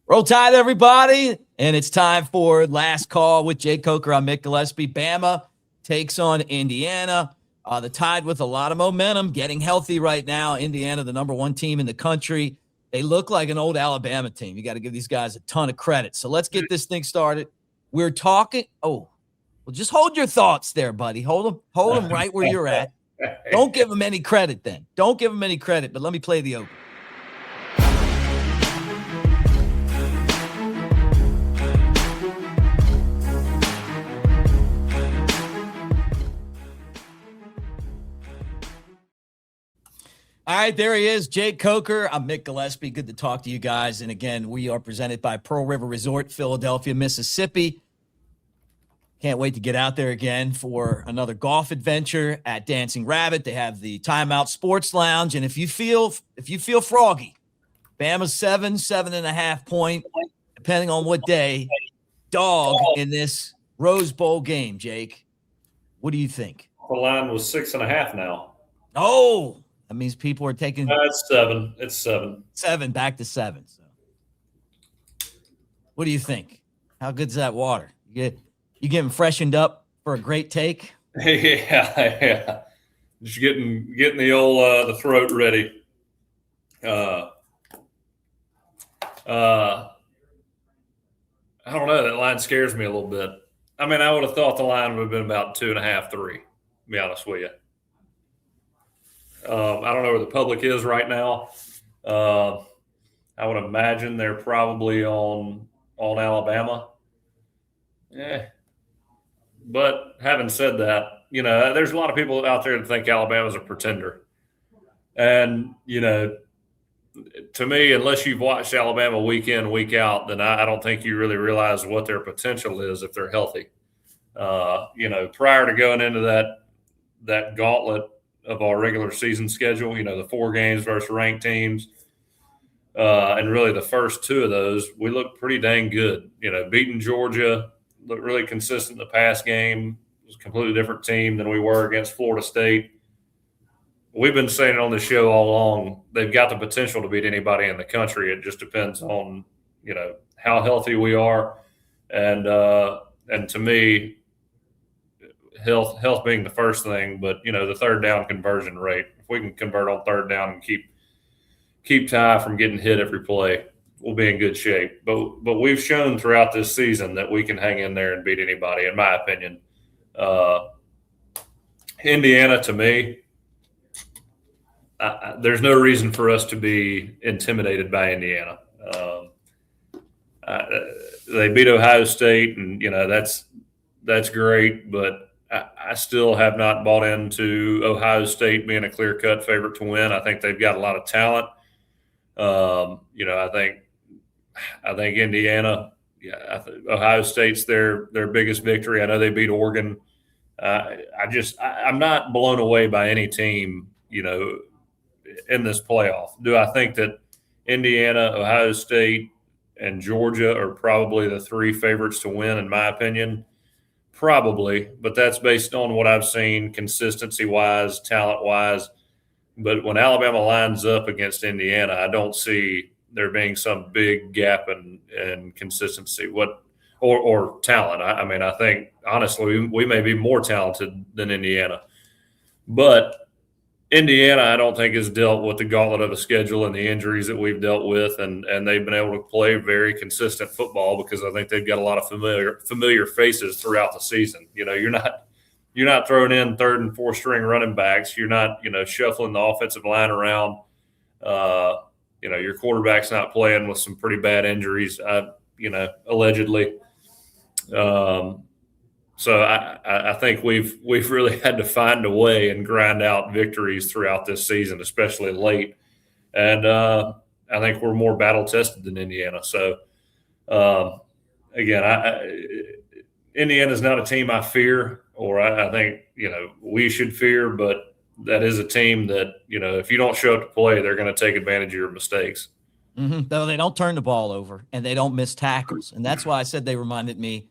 Roll Tide, everybody. And it's time for Last Call with Jay Coker. I'm Mick Gillespie. Bama takes on Indiana. The Tide with a lot of momentum, getting healthy right now. Indiana, the number one team in the country. They look like an old Alabama team. You got to give these guys a ton of credit. So let's get this thing started. We're talking. Oh, well, just hold your thoughts there, buddy. Hold them right where you're at. Don't give them any credit then. Don't give them any credit, but let me play the open. All right, there he is, Jay Coker. I'm Mick Gillespie. Good to talk to you guys. And again, we are presented by Pearl River Resort, Philadelphia, Mississippi. Can't wait to get out there again for another golf adventure at Dancing Rabbit. They have the Timeout Sports Lounge. And if you feel froggy, Bama's 7.5 point, depending on what day, dog in this Rose Bowl game, Jake. What do you think? The line was 6.5 now. Oh, that means people are taking it's 7. It's 7. 7 back to 7. So, what do you think? How good's that water? You getting freshened up for a great take? Yeah. Just getting the old the throat ready. I don't know. That line scares me a little bit. I mean, I would have thought the line would have been about 2.5, 3. To be honest with you. I don't know where the public is right now. I would imagine they're probably on Alabama. Yeah. But having said that, there's a lot of people out there that think Alabama's a pretender. And, to me, unless you've watched Alabama week in, week out, then I don't think you really realize what their potential is if they're healthy. Prior to going into that gauntlet of our regular season schedule, the 4 games versus ranked teams, and really the first 2 of those, we looked pretty dang good. Beating Georgia, looked really consistent in the pass game. It was a completely different team than we were against Florida State. We've been saying it on the show all along, they've got the potential to beat anybody in the country. It just depends on, how healthy we are. And to me, health being the first thing, but the third down conversion rate. If we can convert on third down and keep Ty from getting hit every play, we'll be in good shape. But we've shown throughout this season that we can hang in there and beat anybody, in my opinion. Indiana, to me, there's no reason for us to be intimidated by Indiana. They beat Ohio State, and that's great, but I still have not bought into Ohio State being a clear-cut favorite to win. I think they've got a lot of talent. I think Indiana, Ohio State's their biggest victory. I know they beat Oregon. I'm not blown away by any team, in this playoff. Do I think that Indiana, Ohio State, and Georgia are probably the 3 favorites to win, in my opinion? Probably, but that's based on what I've seen consistency-wise, talent-wise. But when Alabama lines up against Indiana, I don't see there being some big gap in consistency or talent. I think, honestly, we may be more talented than Indiana. But Indiana, I don't think, has dealt with the gauntlet of the schedule and the injuries that we've dealt with, and they've been able to play very consistent football because I think they've got a lot of familiar faces throughout the season. You're not throwing in 3rd and 4th string running backs. You're not shuffling the offensive line around. Your quarterback's not playing with some pretty bad injuries, allegedly. So I think we've really had to find a way and grind out victories throughout this season, especially late. And I think we're more battle tested than Indiana. So again, Indiana's not a team I fear, or I think we should fear, but that is a team that if you don't show up to play, they're going to take advantage of your mistakes. Mm-hmm. Though they don't turn the ball over and they don't miss tackles, and that's why I said they reminded me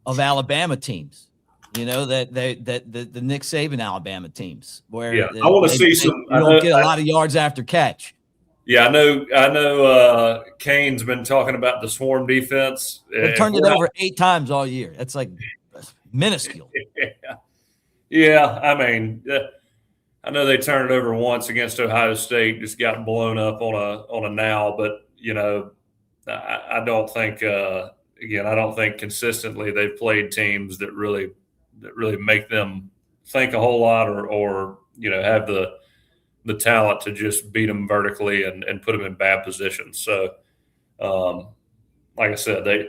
of Alabama teams, the Nick Saban Alabama teams, where I want to see some. You don't get a lot of yards after catch. Yeah, I know. Kane's been talking about the swarm defense. They've turned it over 8 times all year. That's like minuscule. Yeah. I mean, I know they turned it over once against Ohio State, just got blown up on a now. But I don't think. Again, I don't think consistently they've played teams that really make them think a whole lot or have the talent to just beat them vertically and put them in bad positions. So, like I said, they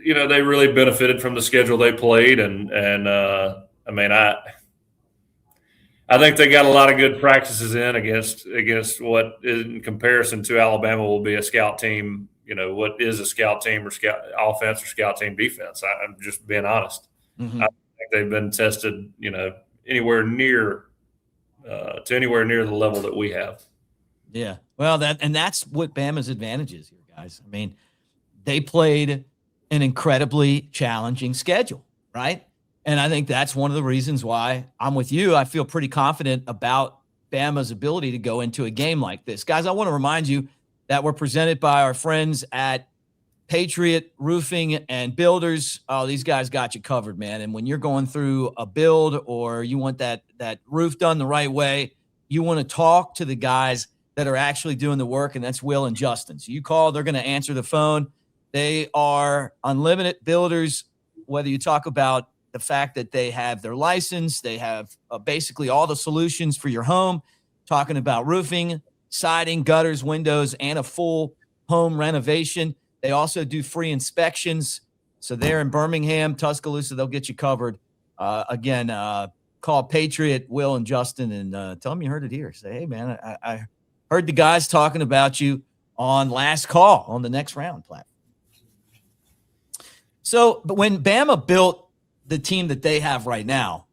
really benefited from the schedule they played, and I mean, I think they got a lot of good practices in against what, in comparison to Alabama, will be a scout team. What is a scout team or scout offense or scout team defense? I'm just being honest. Mm-hmm. I think they've been tested, anywhere near the level that we have. Yeah. Well, that's what Bama's advantage is here, guys. I mean, they played an incredibly challenging schedule, right? And I think that's one of the reasons why I'm with you. I feel pretty confident about Bama's ability to go into a game like this. Guys, I want to remind you that we're presented by our friends at Patriot Roofing and Builders. Oh, these guys got you covered, man. And when you're going through a build or you want that roof done the right way, you want to talk to the guys that are actually doing the work, and that's Will and Justin. So you call, they're going to answer the phone. They are unlimited builders, whether you talk about the fact that they have their license, they have basically all the solutions for your home, talking about roofing, siding, gutters, windows, and a full home renovation. They also do free inspections. So they're in Birmingham, Tuscaloosa. They'll get you covered. Again, call Patriot, Will, and Justin, and tell them you heard it here. Say, hey, man, I heard the guys talking about you on Last Call on the Next Round platform. So, but when Bama built the team that they have right now,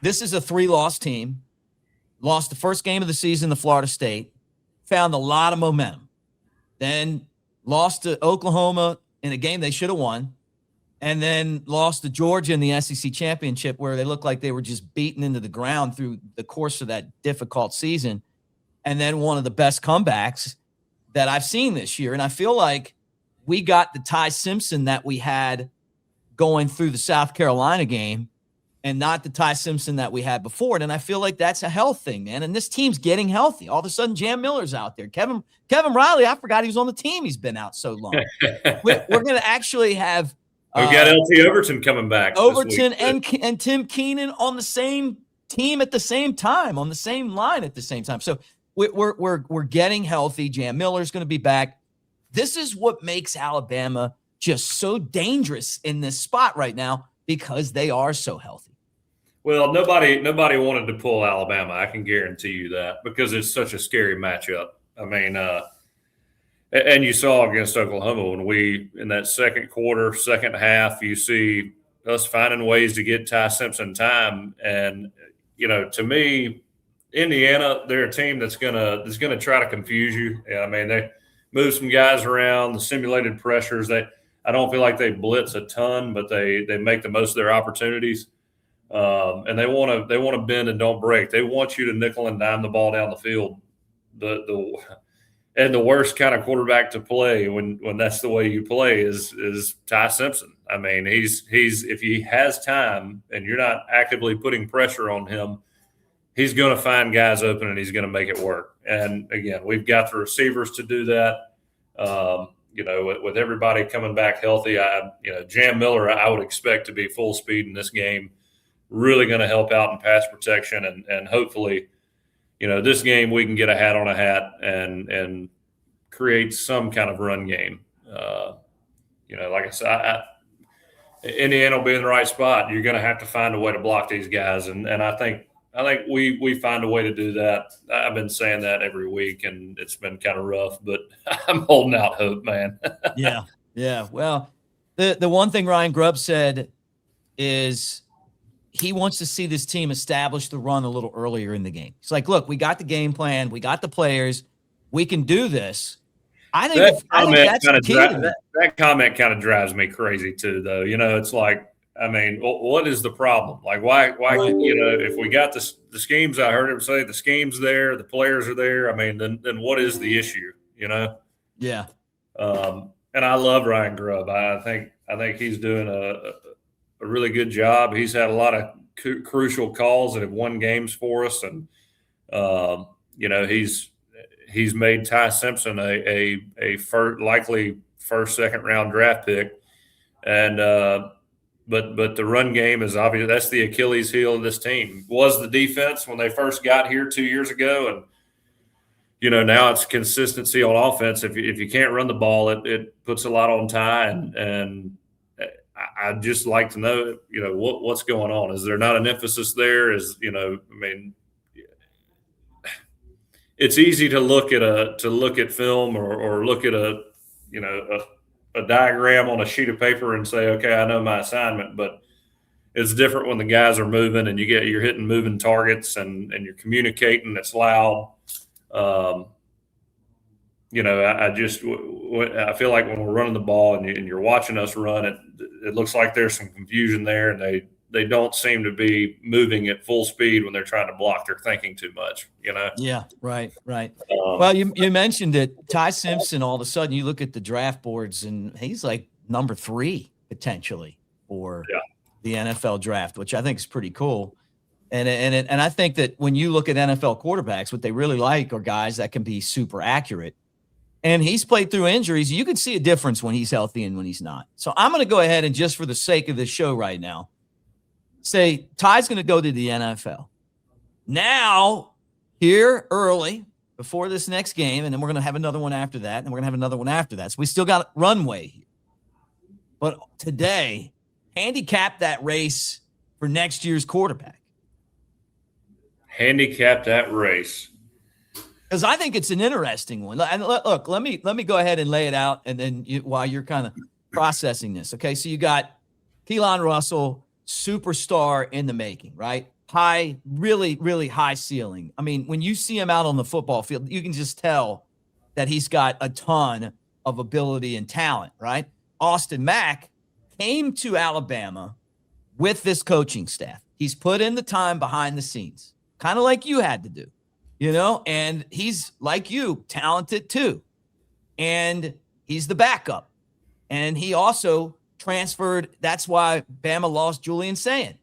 this is a 3-loss team. Lost the first game of the season to Florida State. Found a lot of momentum. Then lost to Oklahoma in a game they should have won. And then lost to Georgia in the SEC championship, where they looked like they were just beaten into the ground through the course of that difficult season. And then one of the best comebacks that I've seen this year. And I feel like we got the Ty Simpson that we had going through the South Carolina game and not the Ty Simpson that we had before. And I feel like that's a health thing, man. And this team's getting healthy. All of a sudden, Jam Miller's out there. Kevin Riley, I forgot he was on the team. He's been out so long. We're going to actually have we've got LT Overton coming back. Overton and Tim Keenan on the same team at the same time, on the same line at the same time. So we're getting healthy. Jam Miller's going to be back. This is what makes Alabama just so dangerous in this spot right now, because they are so healthy. Well, nobody wanted to pull Alabama. I can guarantee you that, because it's such a scary matchup. I mean, and you saw against Oklahoma when in that second quarter, second half, you see us finding ways to get Ty Simpson time. And, to me, Indiana, they're a team that's gonna try to confuse you. I mean, they move some guys around, the simulated pressures. I don't feel like they blitz a ton, but they make the most of their opportunities. And they want to bend and don't break. They want you to nickel and dime the ball down the field. And the worst kind of quarterback to play when that's the way you play is Ty Simpson. I mean, he's if he has time and you're not actively putting pressure on him, he's going to find guys open and he's going to make it work. And again, we've got the receivers to do that. With everybody coming back healthy, Jam Miller, I would expect to be full speed in this game. Really going to help out in pass protection, and hopefully, this game we can get a hat on a hat and create some kind of run game. Like I said, Indiana will be in the right spot. You're going to have to find a way to block these guys, and I think we find a way to do that. I've been saying that every week, and it's been kind of rough, but I'm holding out hope, man. Yeah. Well, the one thing Ryan Grubb said is he wants to see this team establish the run a little earlier in the game. He's like, look, we got the game plan. We got the players. We can do this. I think that's the key. That comment kind of drives me crazy too, though. It's like, I mean, what is the problem? Like, why, if we got the schemes, I heard him say the schemes there, the players are there. I mean, then what is the issue, Yeah. And I love Ryan Grubb. I think he's doing a really good job. He's had a lot of crucial calls that have won games for us. And, he's made Ty Simpson a likely first, second round draft pick. And, but the run game is obvious. That's the Achilles heel of this team. Was the defense when they first got here 2 years ago, and now it's consistency on offense. If you can't run the ball, it puts a lot on Ty, and I'd just like to know, what's going on. Is there not an emphasis there? It's easy to look at film or look at a diagram on a sheet of paper and say, okay, I know my assignment, but it's different when the guys are moving and you're hitting moving targets and you're communicating. It's loud. I feel like when we're running the ball and you're watching us run it, it looks like there's some confusion there, and they don't seem to be moving at full speed when they're trying to block. They're thinking too much, Yeah, right. Well, you mentioned it. Ty Simpson, all of a sudden you look at the draft boards and he's like number 3 potentially for the NFL draft, which I think is pretty cool. And I think that when you look at NFL quarterbacks, what they really like are guys that can be super accurate. And he's played through injuries. You can see a difference when he's healthy and when he's not. So I'm going to go ahead and, just for the sake of this show right now, say Ty's going to go to the NFL. Now, here early, before this next game, and then we're going to have another one after that, and we're going to have another one after that. So we still got runway here. But today, handicap that race for next year's quarterback. Handicap that race. Because I think it's an interesting one. And look, let me go ahead and lay it out, and then while you're kind of processing this. Okay, so you got Keelan Russell, superstar in the making, right? High, really, really high ceiling. I mean, when you see him out on the football field, you can just tell that he's got a ton of ability and talent, right? Austin Mack came to Alabama with this coaching staff. He's put in the time behind the scenes, kind of like you had to do. And he's like you, talented too. And he's the backup. And he also transferred. That's why Bama lost Julian Saban,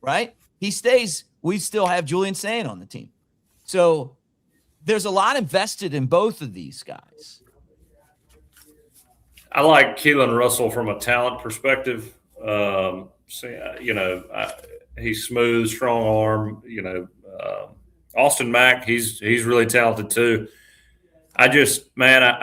right? He stays. We still have Julian Saban on the team. So there's a lot invested in both of these guys. I like Keelan Russell from a talent perspective. He's smooth, strong arm, Austin Mack, he's really talented too. I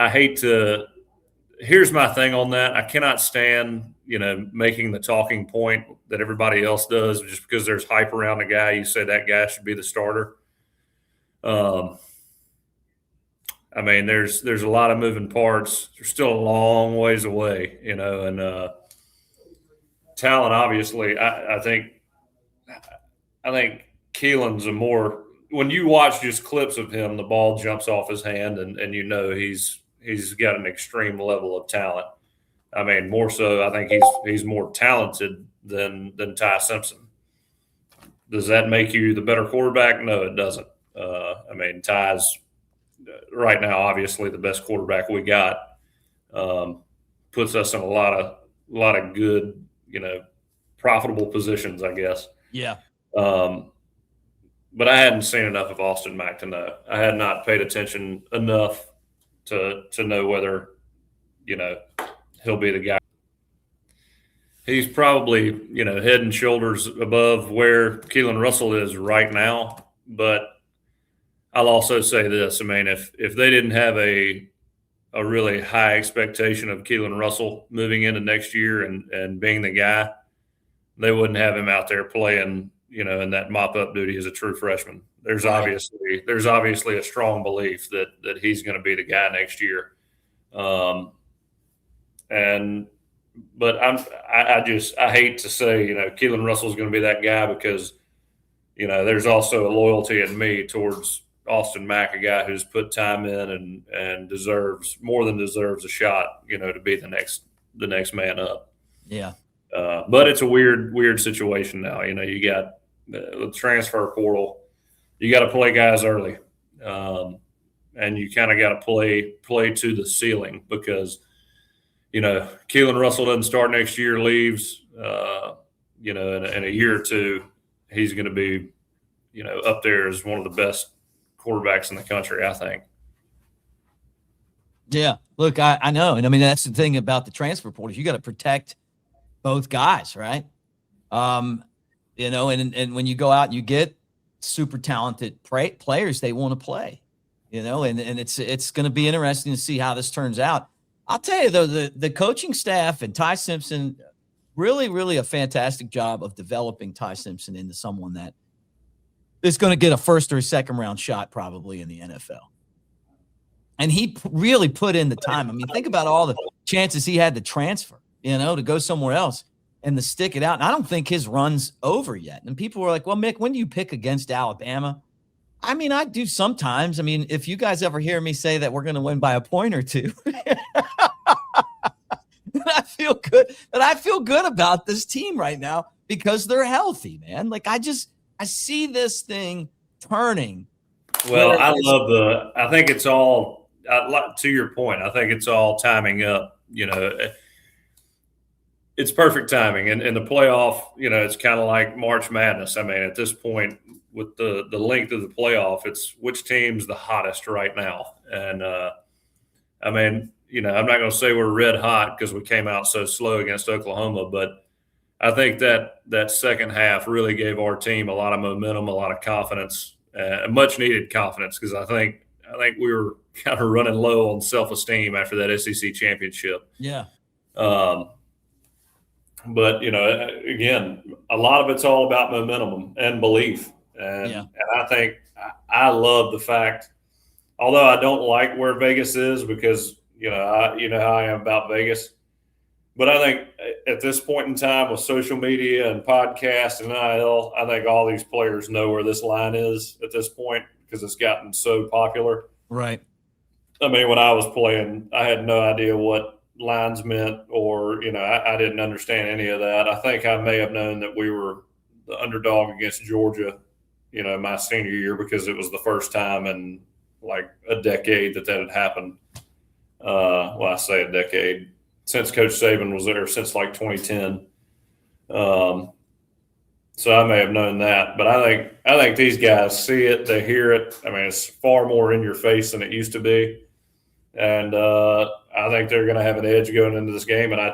hate to – here's my thing on that. I cannot stand, making the talking point that everybody else does just because there's hype around a guy. You say that guy should be the starter. There's a lot of moving parts. They're still a long ways away, and talent, obviously. I think Keelan's a more – when you watch just clips of him, the ball jumps off his hand, and he's got an extreme level of talent. More so, I think he's more talented than Ty Simpson. Does that make you the better quarterback? No, it doesn't. Ty's right now obviously the best quarterback we got. Puts us in a lot of good, profitable positions, I guess. Yeah. But I hadn't seen enough of Austin Mack to know. I had not paid attention enough to know whether, he'll be the guy. He's probably, head and shoulders above where Keelan Russell is right now. But I'll also say this. If they didn't have a really high expectation of Keelan Russell moving into next year and being the guy, they wouldn't have him out there playing – in that mop-up duty as a true freshman. There's obviously a strong belief that he's going to be the guy next year. But I hate to say, Keelan Russell's going to be that guy because, there's also a loyalty in me towards Austin Mack, a guy who's put time in and deserves a shot, to be the next man up. Yeah. But it's a weird situation now. You know, you got the transfer portal. You got to play guys early, and you kind of got to play to the ceiling because, you know, Keelan Russell doesn't start next year, leaves. You know, in a year or two, he's going to be, you know, up there as one of the best quarterbacks in the country, I think. Yeah, look, I know, and I mean that's the thing about the transfer portal. You got to protect both guys, right? You know, and when you go out and you get super talented players, they want to play, you know, and it's going to be interesting to see how this turns out. I'll tell you though, the coaching staff and Ty Simpson really a fantastic job of developing Ty Simpson into someone that is going to get a first or a second round shot probably in the NFL. And he really put in the time. I mean, think about all the chances he had to transfer, you know, to go somewhere else and to stick it out. And I don't think his run's over yet. And people were like, well, Mick, when do you pick against Alabama? I mean, I do sometimes. I mean, if you guys ever hear me say that we're going to win by a point or two, I feel good. But I feel good about this team right now because they're healthy, man. Like, I see this thing turning. Well, I think it's all, to your point, I think it's all timing up. You know, it's perfect timing. And in the playoff, you know, it's kind of like March Madness. I mean, at this point, with the length of the playoff, it's which team's the hottest right now. And, I mean, you know, I'm not going to say we're red hot because we came out so slow against Oklahoma, but I think that second half really gave our team a lot of momentum, a lot of confidence, much needed confidence because I think we were kind of running low on self-esteem after that SEC championship. Yeah. But, you know, again, a lot of it's all about momentum and belief. And I think I love the fact, although I don't like where Vegas is because, you know how I am about Vegas. But I think at this point in time with social media and podcasts and NIL, I think all these players know where this line is at this point because it's gotten so popular. Right. I mean, when I was playing, I had no idea what lines meant or, you know, I didn't understand any of that. I think I may have known that we were the underdog against Georgia, you know, my senior year because it was the first time in like a decade that had happened. Well, I say a decade. Since Coach Saban was there, since like 2010. So I may have known that, but I think these guys see it, they hear it. I mean, it's far more in your face than it used to be, and I think they're going to have an edge going into this game. And I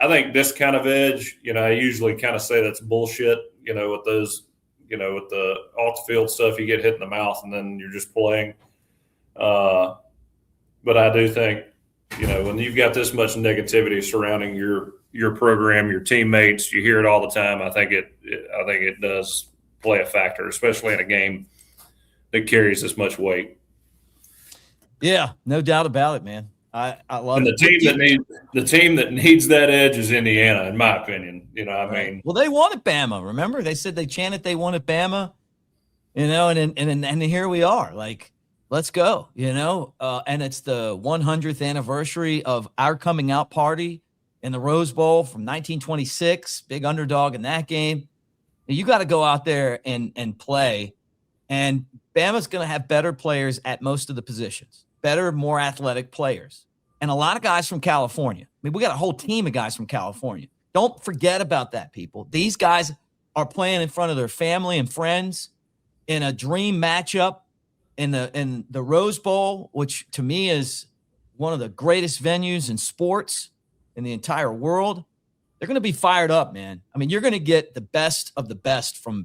think this kind of edge, you know, I usually kind of say that's bullshit. You know, with those, you know, with the off the field stuff, you get hit in the mouth and then you're just playing. But I do think, you know, when you've got this much negativity surrounding your program, your teammates, you hear it all the time. I think it does play a factor, especially in a game that carries this much weight. Yeah, no doubt about it, man. I love and it. The team that needs that edge is Indiana, in my opinion. You know, I mean, well, they wanted Bama. Remember, they said they chanted they wanted Bama. You know, and here we are. Like, let's go, you know, and it's the 100th anniversary of our coming out party in the Rose Bowl from 1926, big underdog in that game. And you got to go out there and play, and Bama's going to have better players at most of the positions, better, more athletic players, and a lot of guys from California. I mean, we got a whole team of guys from California. Don't forget about that, people. These guys are playing in front of their family and friends in a dream matchup. In the Rose Bowl, which to me is one of the greatest venues in sports in the entire world, they're going to be fired up, man. I mean, you're going to get the best of the best from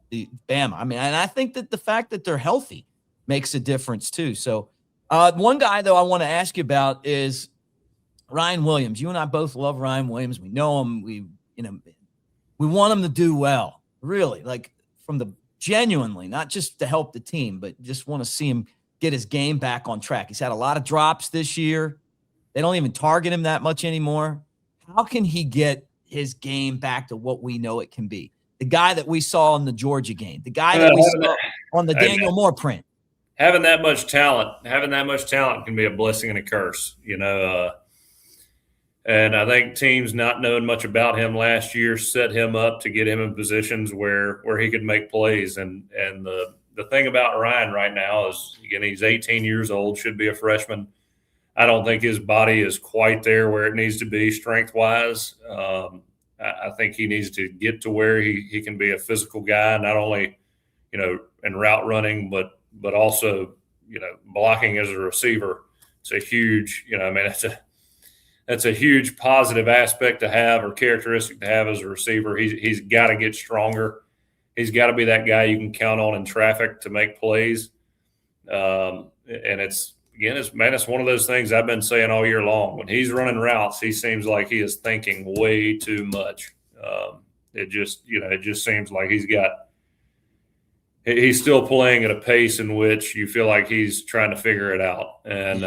the Bama. I mean, and I think that the fact that they're healthy makes a difference too. So one guy, though, I want to ask you about is Ryan Williams. You and I both love Ryan Williams. We know him. We want him to do well, really, like from the genuinely, not just to help the team, but just want to see him get his game back on track. He's had a lot of drops this year. They don't even target him that much anymore. How can he get his game back to what we know it can be? The guy that we saw in the Georgia game, the guy that we saw on the Daniel Moore print. Having that much talent can be a blessing and a curse. You know, And I think teams not knowing much about him last year set him up to get him in positions where he could make plays. And the thing about Ryan right now is, again, he's 18 years old, should be a freshman. I don't think his body is quite there where it needs to be strength wise. I think he needs to get to where he can be a physical guy, not only, in route running, but also, blocking as a receiver. It's a huge, that's a huge positive aspect to have, or characteristic to have as a receiver. He's got to get stronger. He's got to be that guy you can count on in traffic to make plays. And it's one of those things I've been saying all year long. When he's running routes, he seems like he is thinking way too much. It just seems like he's still playing at a pace in which you feel like he's trying to figure it out. And,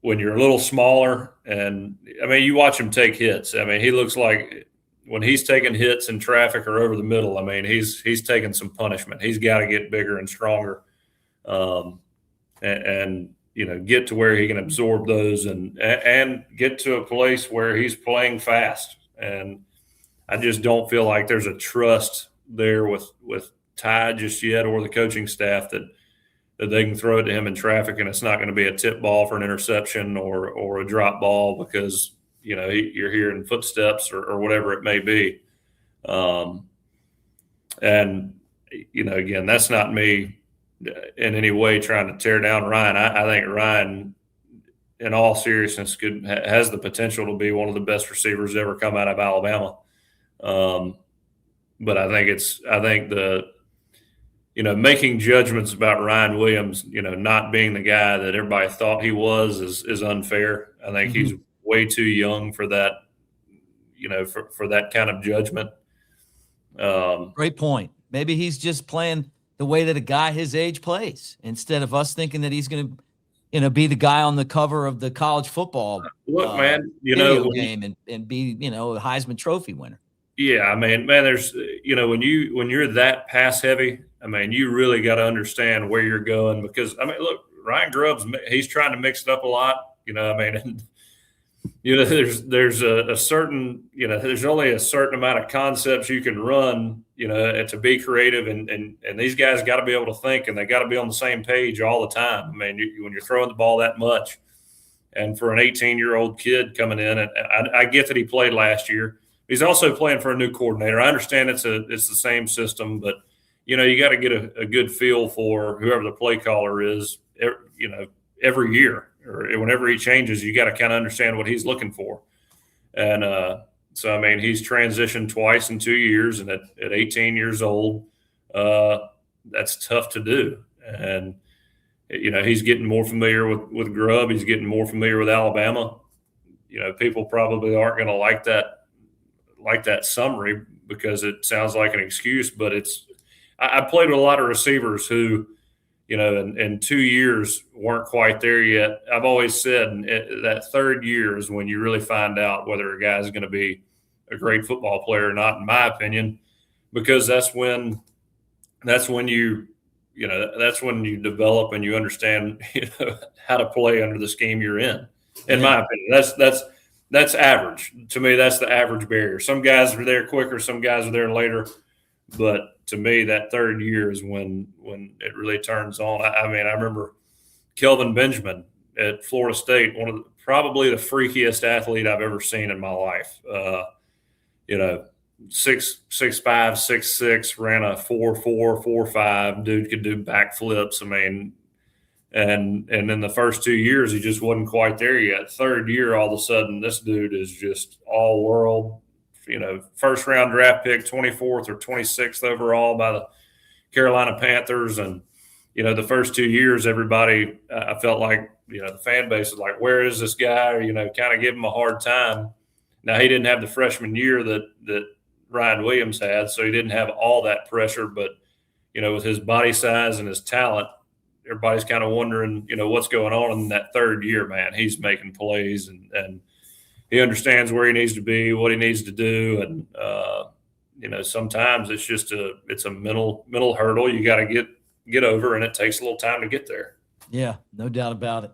when you're a little smaller, and you watch him take hits. He looks like when he's taking hits in traffic or over the middle, he's taking some punishment. He's got to get bigger and stronger, and get to where he can absorb those and get to a place where he's playing fast. And I just don't feel like there's a trust there with Ty just yet, or the coaching staff that they can throw it to him in traffic and it's not going to be a tip ball for an interception or a drop ball because, you're hearing footsteps or whatever it may be. Again, that's not me in any way trying to tear down Ryan. I think Ryan, in all seriousness, has the potential to be one of the best receivers ever come out of Alabama. But I think making judgments about Ryan Williams, not being the guy that everybody thought he was is unfair. I think he's way too young for that, for that kind of judgment. Great point. Maybe he's just playing the way that a guy his age plays, instead of us thinking that he's going to, be the guy on the cover of the college football video game and be, a Heisman Trophy winner. Yeah, there's, when you're that pass heavy, you really got to understand where you're going because, look, Ryan Grubbs, he's trying to mix it up a lot, and, there's a certain, there's only a certain amount of concepts you can run, to be creative, and these guys got to be able to think, and they got to be on the same page all the time. When you're throwing the ball that much, and for an 18-year-old kid coming in, and I get that he played last year. He's also playing for a new coordinator. I understand it's the same system, but you got to get a good feel for whoever the play caller is. Every year or whenever he changes, you got to kind of understand what he's looking for. And so he's transitioned twice in 2 years, and at 18 years old, that's tough to do. And he's getting more familiar with Grubb. He's getting more familiar with Alabama. People probably aren't going to like that summary because it sounds like an excuse, but I played with a lot of receivers who, in 2 years weren't quite there yet. I've always said that third year is when you really find out whether a guy is going to be a great football player or not, in my opinion, because that's when you develop and you understand, how to play under the scheme you're in my opinion. That's average. To me, that's the average barrier. Some guys are there quicker, some guys are there later. But to me, that third year is when it really turns on. I remember Kelvin Benjamin at Florida State, probably the freakiest athlete I've ever seen in my life. 6'5", 6'6", ran a 4.4, 4.5. Dude could do backflips. And in the first 2 years, he just wasn't quite there yet. Third year, all of a sudden, this dude is just all world. First round draft pick, 24th or 26th overall by the Carolina Panthers. And, the first 2 years, everybody, I felt like, the fan base was like, where is this guy? Or, kind of give him a hard time. Now, he didn't have the freshman year that Ryan Williams had, so he didn't have all that pressure. But, with his body size and his talent, everybody's kind of wondering, what's going on in that third year, man. He's making plays and he understands where he needs to be, what he needs to do. And, sometimes it's just a mental hurdle you got to get over, and it takes a little time to get there. Yeah, no doubt about it.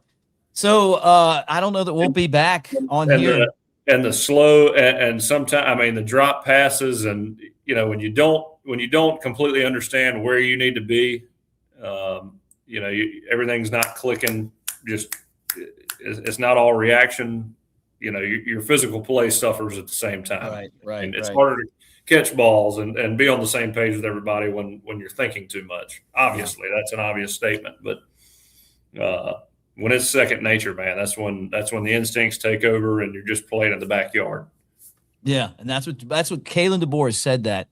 So I don't know that we'll be back on here. The slow and sometimes, I mean, the drop passes, and when you don't completely understand where you need to be, everything's not clicking. Just it's not all reaction. Your physical play suffers at the same time. Right. And it's harder to catch balls and be on the same page with everybody when you're thinking too much. Obviously, that's an obvious statement, but when it's second nature, man, that's when the instincts take over and you're just playing in the backyard. Yeah, and that's what Kalen DeBoer has said that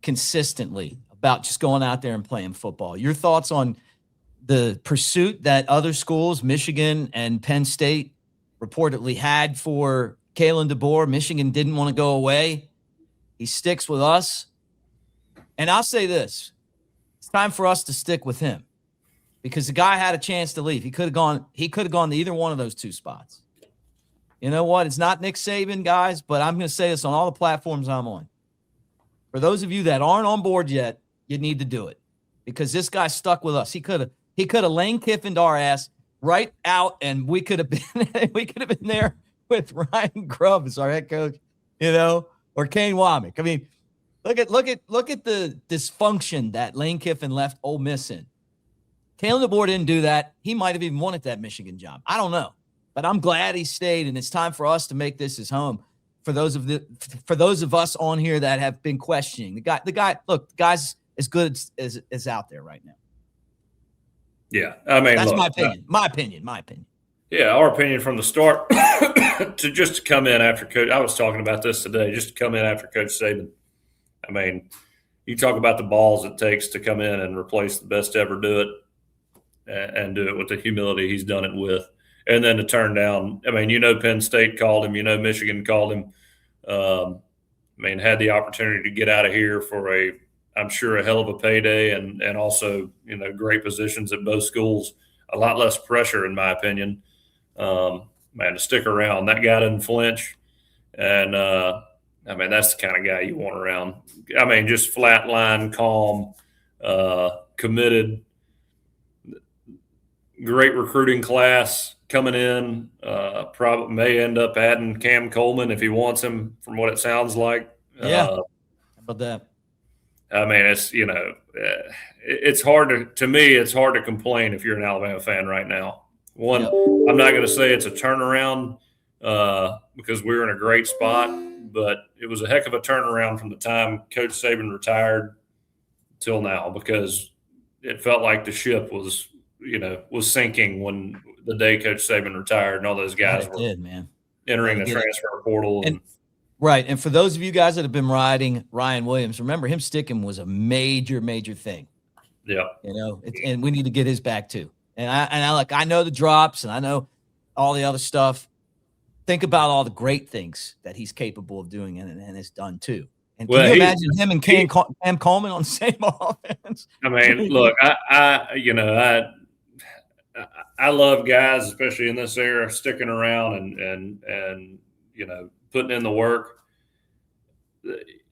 consistently about just going out there and playing football. Your thoughts on the pursuit that other schools, Michigan and Penn State, reportedly had for Kalen DeBoer? Michigan didn't want to go away. He sticks with us. And I'll say this. It's time for us to stick with him because the guy had a chance to leave. He could have gone to either one of those two spots. You know what? It's not Nick Saban, guys, but I'm going to say this on all the platforms I'm on. For those of you that aren't on board yet, you need to do it because this guy stuck with us. He could have Lane Kiffined our ass right out, and we could have been there with Ryan Grubb as our head coach, or Kane Womack. I mean, look at the dysfunction that Lane Kiffin left Ole Miss in. Kalen DeBoer didn't do that. He might have even wanted that Michigan job. I don't know, but I'm glad he stayed, and it's time for us to make this his home. For those of us on here that have been questioning the guy. Look, the guy's as good as out there right now. Yeah, I mean, that's my opinion. My opinion. Yeah, our opinion from the start to come in after Coach. I was talking about this today. Just to come in after Coach Saban. I mean, you talk about the balls it takes to come in and replace the best to ever do it, and do it with the humility he's done it with, and then to turn down. I mean, Penn State called him. Michigan called him. Had the opportunity to get out of here for I'm sure a hell of a payday and also, great positions at both schools, a lot less pressure in my opinion. To stick around, that guy didn't flinch. And, that's the kind of guy you want around. Just flatline, calm, committed, great recruiting class coming in. Probably may end up adding Cam Coleman if he wants him from what it sounds like. Yeah. How about that? It's hard to complain if you're an Alabama fan right now. I'm not going to say it's a turnaround because we're in a great spot, but it was a heck of a turnaround from the time Coach Saban retired till now because it felt like the ship was sinking when the day Coach Saban retired and all those guys were entering the transfer portal. Right. And for those of you guys that have been riding Ryan Williams, remember him sticking was a major, major thing. Yeah. And we need to get his back too. And I know the drops and I know all the other stuff. Think about all the great things that he's capable of doing and has done too. And can you imagine him and Cam Coleman on the same offense? Look, I love guys, especially in this era, sticking around and putting in the work.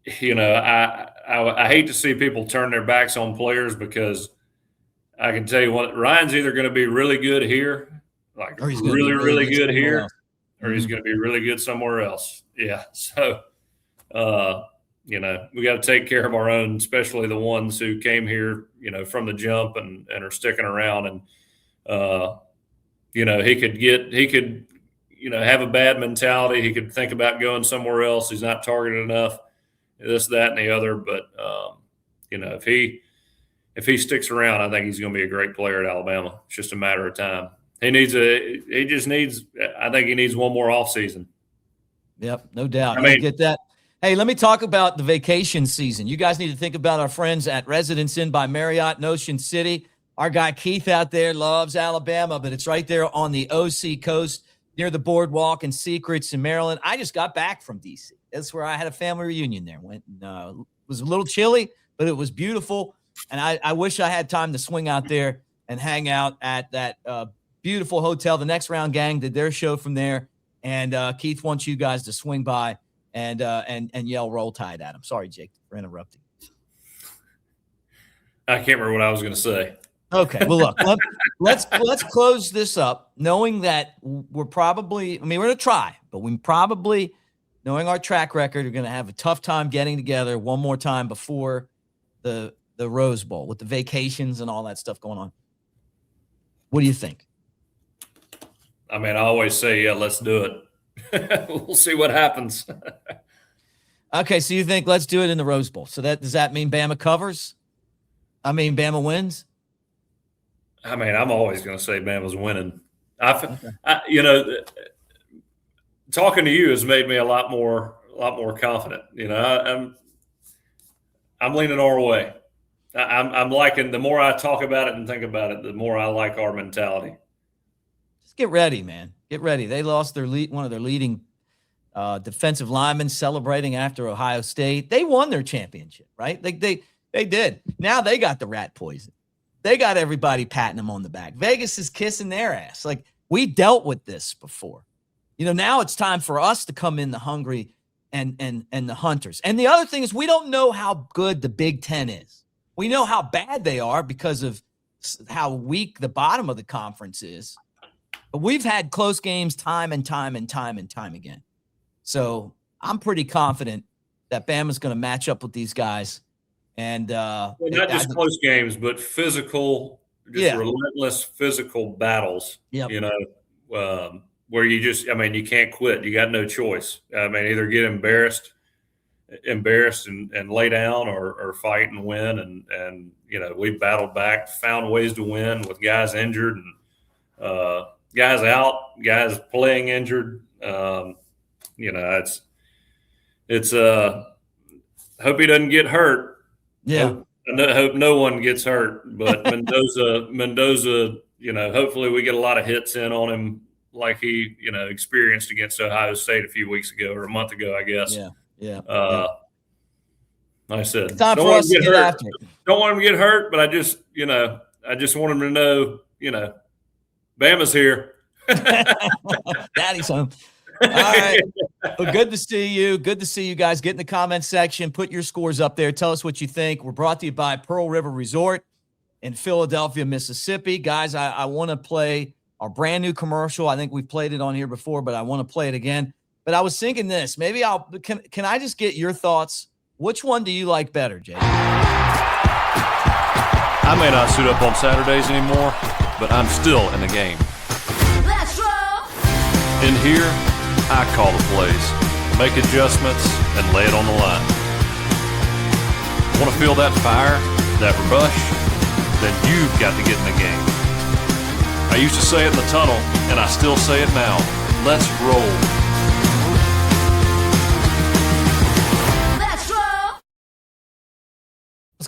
I hate to see people turn their backs on players because I can tell you what, Ryan's either going to be really good here, or he's really, really good here, or he's going to be really good somewhere else. Yeah. So, we got to take care of our own, especially the ones who came here, from the jump and are sticking around. And, he could have a bad mentality. He could think about going somewhere else. He's not targeted enough, this, that, and the other. But, if he sticks around, I think he's going to be a great player at Alabama. It's just a matter of time. I think he needs one more offseason. Yep, no doubt. I get that. Hey, let me talk about the vacation season. You guys need to think about our friends at Residence Inn by Marriott in Ocean City. Our guy Keith out there loves Alabama, but it's right there on the OC coast near the boardwalk and Secrets in Maryland. I just got back from D.C. That's where I had a family reunion there. It was a little chilly, but it was beautiful. And I wish I had time to swing out there and hang out at that beautiful hotel. The Next Round Gang did their show from there. And Keith wants you guys to swing by and yell Roll Tide at him. Sorry, Jake, for interrupting. I can't remember what I was going to say. Okay. Well, look, let's close this up, knowing that we're probably. I mean, we're gonna try, but we probably, knowing our track record, are gonna have a tough time getting together one more time before the Rose Bowl with the vacations and all that stuff going on. What do you think? I mean, I always say, yeah, let's do it. We'll see what happens. Okay, so you think let's do it in the Rose Bowl. So does that mean Bama covers? I mean, Bama wins? I mean, I'm always going to say Bama's winning. Talking to you has made me a lot more confident. I'm leaning our way. I'm liking, the more I talk about it and think about it, the more I like our mentality. Just get ready, man. Get ready. They lost one of their leading defensive linemen celebrating after Ohio State. They won their championship, right? They did. Now they got the rat poison. They got everybody patting them on the back. Vegas is kissing their ass. Like, we dealt with this before. Now it's time for us to come in the hungry and the hunters. And the other thing is, we don't know how good the Big Ten is. We know how bad they are because of how weak the bottom of the conference is. But we've had close games time and time again. So I'm pretty confident that Bama's going to match up with these guys. And not just close games, but physical, relentless physical battles. Yep. Where you can't quit. You got no choice. I mean, either get embarrassed and lay down, or fight and win. And we battled back, found ways to win with guys injured and guys out, guys playing injured. It's hope he doesn't get hurt. Yeah. Hope no one gets hurt. But Mendoza, hopefully we get a lot of hits in on him like he, experienced against Ohio State a few weeks ago, or a month ago, I guess. Yeah. Like I said, it's time for us to get after it. Don't want him to get hurt, but I just want him to know, Bama's here. Daddy's home. All right. Well, good to see you. Good to see you guys. Get in the comment section. Put your scores up there. Tell us what you think. We're brought to you by Pearl River Resort in Philadelphia, Mississippi. Guys, I want to play our brand new commercial. I think we've played it on here before, but I want to play it again. But I was thinking this. Maybe can I just get your thoughts? Which one do you like better, Jay? I may not suit up on Saturdays anymore, but I'm still in the game. Let's roll! In here, I call the plays, make adjustments, and lay it on the line. Want to feel that fire, that rush? Then you've got to get in the game. I used to say it in the tunnel, and I still say it now. Let's roll.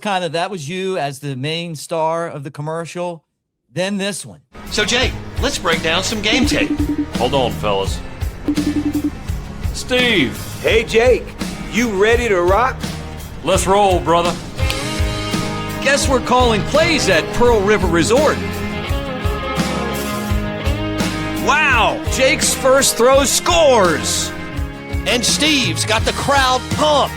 That was you as the main star of the commercial. Then this one. So, Jake, let's break down some game tape. Hold on, fellas. Steve. Hey, Jake. You ready to rock? Let's roll, brother. Guess we're calling plays at Pearl River Resort. Wow, Jake's first throw scores. And Steve's got the crowd pumped.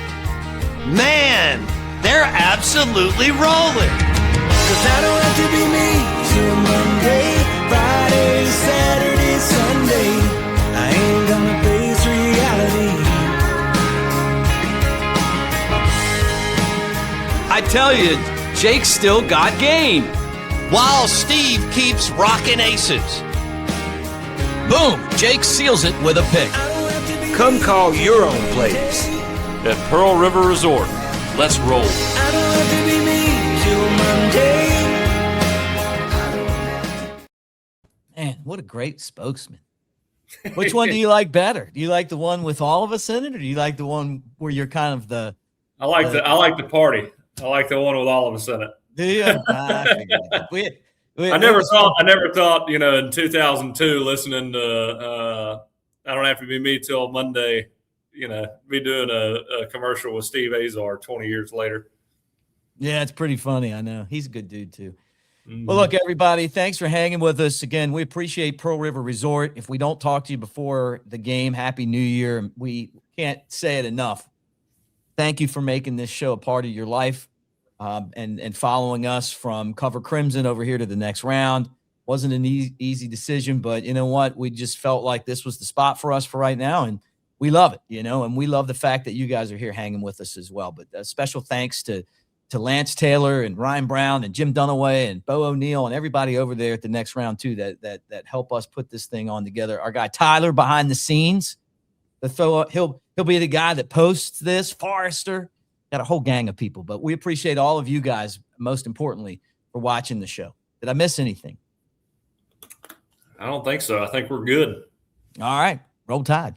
Man, they're absolutely rolling. 'Cause I don't have to be me till Monday, Friday, Saturday, Sunday. I ain't gonna face reality. I tell you, Jake's still got game. While Steve keeps rocking aces. Boom, Jake seals it with a pick. Come call your own plays at Pearl River Resort. Let's roll. I don't have to be me till Monday. Man, what a great spokesman. Which one do you like better? Do you like the one with all of us in it, or do you like the one where you're kind of the? I like the party. I like the one with all of us in it. Do you? I never thought, in 2002, listening to I Don't Have to Be Me Till Monday, be doing a commercial with Steve Azar 20 years later. Yeah, it's pretty funny. I know. He's a good dude, too. Mm-hmm. Well, look, everybody, thanks for hanging with us. Again, we appreciate Pearl River Resort. If we don't talk to you before the game, Happy New Year. We can't say it enough. Thank you for making this show a part of your life. and following us from Cover Crimson over here to the next round. Wasn't an easy decision, but you know what? We just felt like this was the spot for us for right now, and we love it, and we love the fact that you guys are here hanging with us as well. But special thanks to Lance Taylor and Ryan Brown and Jim Dunaway and Bo O'Neill and everybody over there at the next round too that help us put this thing on together. Our guy Tyler behind the scenes, he'll be the guy that posts this. Forrester, got a whole gang of people, but we appreciate all of you guys, most importantly, for watching the show. Did I miss anything? I don't think so. I think we're good. All right, roll Tide.